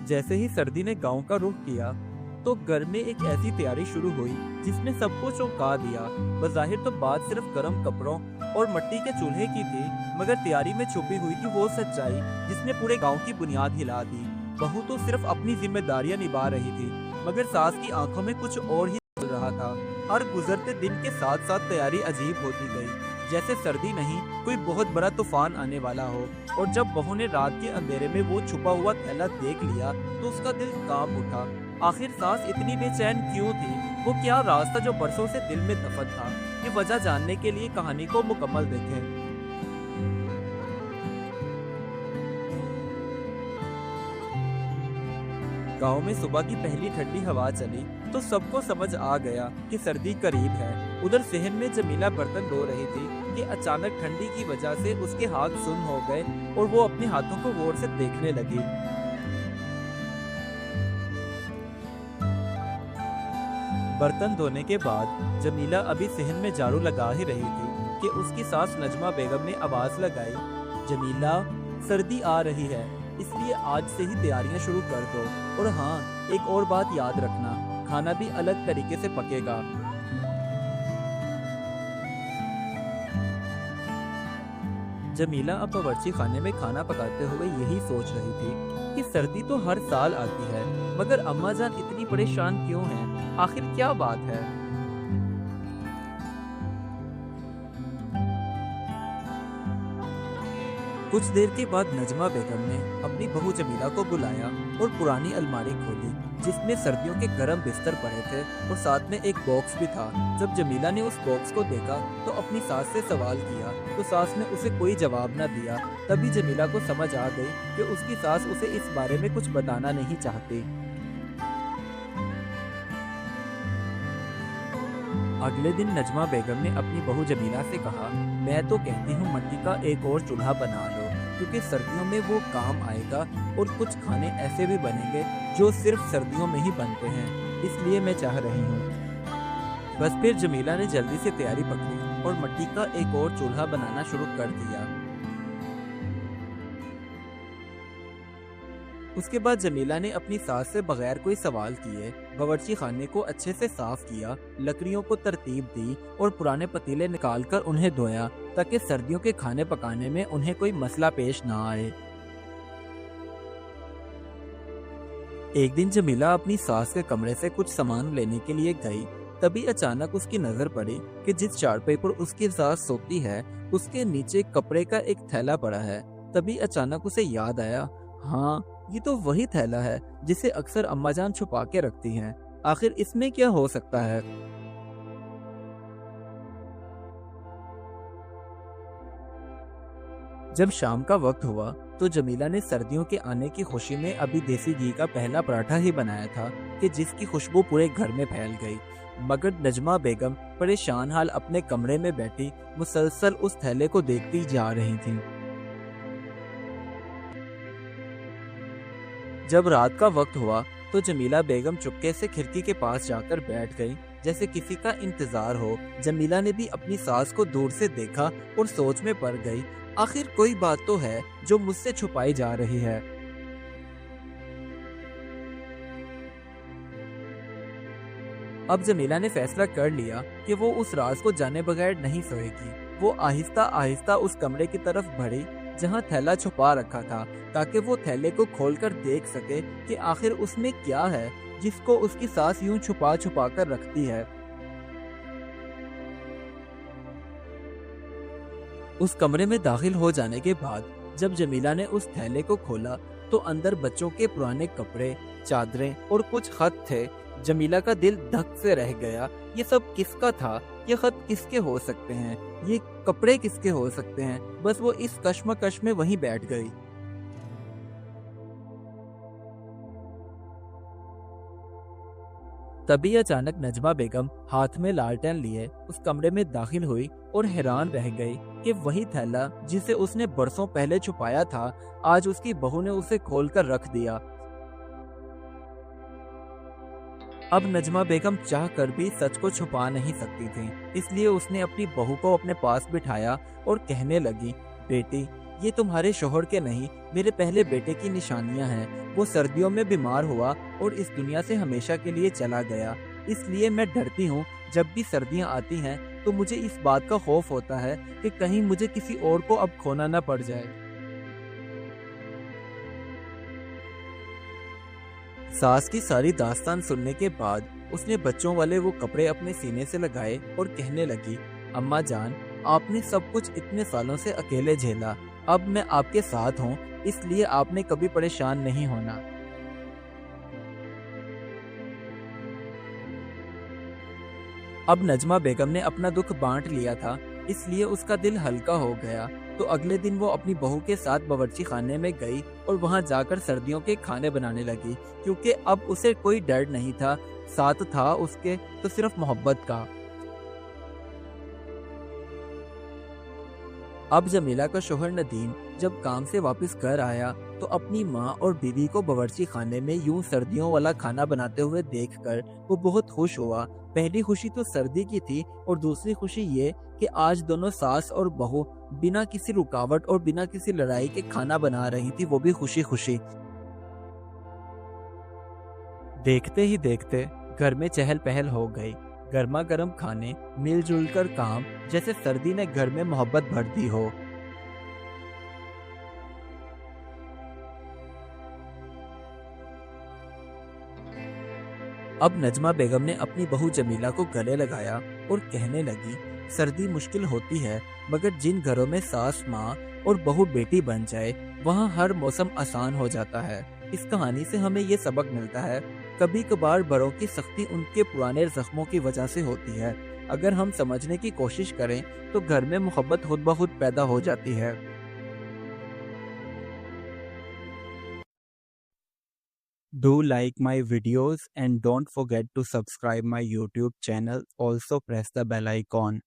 जैसे ही सर्दी ने गांव का रुख किया तो घर में एक ऐसी तैयारी शुरू हुई जिसने सबको चौंका दिया। बज़ाहिर तो बात सिर्फ गर्म कपड़ों और मिट्टी के चूल्हे की थी, मगर तैयारी में छुपी हुई थी वो सच्चाई जिसने पूरे गांव की बुनियाद हिला दी। बहू तो सिर्फ अपनी जिम्मेदारियां निभा रही थी, मगर सास की आंखों में कुछ और ही चल रहा था। हर गुजरते दिन के साथ साथ तैयारी अजीब होती गई, जैसे सर्दी नहीं कोई बहुत बड़ा तूफान आने वाला हो। और जब बहू ने रात के अंधेरे में वो छुपा हुआ थैला देख लिया तो उसका दिल कांप उठा। आखिर सास इतनी बेचैन क्यों थी? वो क्या राज था जो बरसों से दिल में दफन था? ये वजह जानने के लिए कहानी को मुकम्मल देखें। गांव में सुबह की पहली ठंडी हवा चली तो सबको समझ आ गया कि सर्दी करीब है। उधर सहन में जमीला बर्तन धो रही थी कि अचानक ठंडी की वजह से उसके हाथ सुन्न हो गए और वो अपने हाथों को गौर से देखने लगी। बर्तन धोने के बाद जमीला अभी सहन में झाड़ू लगा ही रही थी कि उसकी सास नजमा बेगम ने आवाज लगाई, जमीला सर्दी आ रही है, इसलिए आज से ही तैयारियां शुरू कर दो। और हाँ, एक और बात याद रखना, खाना भी अलग तरीके से पकेगा। जमीला अब बावर्ची खाने में खाना पकाते हुए यही सोच रही थी कि सर्दी तो हर साल आती है, मगर अम्मा जान इतनी परेशान क्यों हैं? आखिर क्या बात है? कुछ देर के बाद नजमा बेगम ने अपनी बहू जमीला को बुलाया और पुरानी अलमारी खोली जिसमें सर्दियों के गर्म बिस्तर पड़े थे और साथ में एक बॉक्स भी था। जब जमीला ने उस बॉक्स को देखा तो अपनी सास से सवाल किया तो सास ने उसे कोई जवाब न दिया। तभी जमीला को समझ आ गई कि उसकी सास उसे इस बारे में कुछ बताना नहीं चाहती। अगले दिन नजमा बेगम ने अपनी बहू जमीला से कहा, मैं तो कहती हूँ मिट्टी का एक और चूल्हा बना लो, क्योंकि सर्दियों में वो काम आएगा और कुछ खाने ऐसे भी बनेंगे जो सिर्फ सर्दियों में ही बनते हैं, इसलिए मैं चाह रही हूँ। बस फिर जमीला ने जल्दी से तैयारी पकड़ी और मिट्टी का एक और चूल्हा बनाना शुरू कर दिया। उसके बाद जमीला ने अपनी सास से बगैर कोई सवाल किए बावर्ची खाने को अच्छे से साफ किया, लकड़ियों को तरतीब दी और पुराने पतीले निकालकर उन्हें धोया ताकि सर्दियों के खाने पकाने में उन्हें कोई मसला पेश ना आए। एक दिन जमीला अपनी सास के कमरे से कुछ सामान लेने के लिए गई। तभी अचानक उसकी नजर पड़ी कि जिस चारपाई पर उसकी सास सोती है उसके नीचे कपड़े का एक थैला पड़ा है। तभी अचानक उसे याद आया, हाँ, ये तो वही थैला है जिसे अक्सर अम्मा जान छुपा के रखती हैं। आखिर इसमें क्या हो सकता है? जब शाम का वक्त हुआ तो जमीला ने सर्दियों के आने की खुशी में अभी देसी घी का पहला पराठा ही बनाया था कि जिसकी खुशबू पूरे घर में फैल गई। मगर नजमा बेगम परेशान हाल अपने कमरे में बैठी मुसलसल उस थैले को देखती जा रही थी। जब रात का वक्त हुआ तो जमीला बेगम चुपके से खिड़की के पास जाकर बैठ गई जैसे किसी का इंतजार हो। जमीला ने भी अपनी सास को दूर से देखा और सोच में पड़ गई, आखिर कोई बात तो है जो मुझसे छुपाई जा रही है। अब जमीला ने फैसला कर लिया कि वो उस राज को जाने बगैर नहीं सोएगी। वो आहिस्ता आहिस्ता उस कमरे की तरफ बढ़ी जहां थैला छुपा रखा था ताकि वो थैले को खोलकर देख सके कि आखिर उसमें क्या है जिसको उसकी सास यूं छुपा छुपा कर रखती है। उस कमरे में दाखिल हो जाने के बाद जब जमीला ने उस थैले को खोला तो अंदर बच्चों के पुराने कपड़े, चादरें और कुछ खत थे। जमीला का दिल धक से रह गया। ये सब किसका था? ये खत किसके हो सकते हैं? ये कपड़े किसके हो सकते हैं? बस वो इस कश्मकश में वहीं बैठ गई। तभी अचानक नजमा बेगम हाथ में लालटेन लिए उस कमरे में दाखिल हुई और हैरान रह गई कि वही थैला जिसे उसने बरसों पहले छुपाया था आज उसकी बहू ने उसे खोलकर रख दिया। अब नजमा बेगम चाह कर भी सच को छुपा नहीं सकती थी, इसलिए उसने अपनी बहू को अपने पास बिठाया और कहने लगी, बेटी, ये तुम्हारे शोहर के नहीं, मेरे पहले बेटे की निशानियां हैं। वो सर्दियों में बीमार हुआ और इस दुनिया से हमेशा के लिए चला गया। इसलिए मैं डरती हूँ, जब भी सर्दियां आती हैं तो मुझे इस बात का खौफ होता है कि कहीं मुझे किसी और को अब खोना न पड़ जाए। सास की सारी दास्तान सुनने के बाद उसने बच्चों वाले वो कपड़े अपने सीने से लगाए और कहने लगी, अम्मा जान, आपने सब कुछ इतने सालों से अकेले झेला। अब मैं आपके साथ हूँ, इसलिए आपने कभी परेशान नहीं होना। अब नजमा बेगम ने अपना दुख बांट लिया था, इसलिए उसका दिल हल्का हो गया। तो अगले दिन वो अपनी बहू के साथ बावर्ची खाने में गई और वहां जाकर सर्दियों के खाने बनाने लगी, क्योंकि अब उसे कोई डर नहीं था, साथ था उसके तो सिर्फ मोहब्बत का। अब जमीला का शोहर नदीम जब काम से वापस घर आया तो अपनी माँ और बीवी को बावर्ची खाने में यूं सर्दियों वाला खाना बनाते हुए देखकर वो बहुत खुश हुआ। पहली खुशी तो सर्दी की थी और दूसरी खुशी ये कि आज दोनों सास और बहू बिना किसी रुकावट और बिना किसी लड़ाई के खाना बना रही थी, वो भी खुशी खुशी। देखते ही देखते घर में चहल पहल हो गई। गर्मा गर्म खाने, मिलजुल कर काम, जैसे सर्दी ने घर में मोहब्बत भर दी हो। अब नजमा बेगम ने अपनी बहू जमीला को गले लगाया और कहने लगी, सर्दी मुश्किल होती है, मगर जिन घरों में सास माँ और बहू बेटी बन जाए वहाँ हर मौसम आसान हो जाता है। इस कहानी से हमें ये सबक मिलता है, कभी कभार बड़ों की सख्ती उनके पुराने जख्मों की वजह से होती है। अगर हम समझने की कोशिश करें तो घर में मोहब्बत खुद ब खुद पैदा हो जाती है। Do like my videos and don't forget to subscribe my YouTube channel. Also press the bell icon.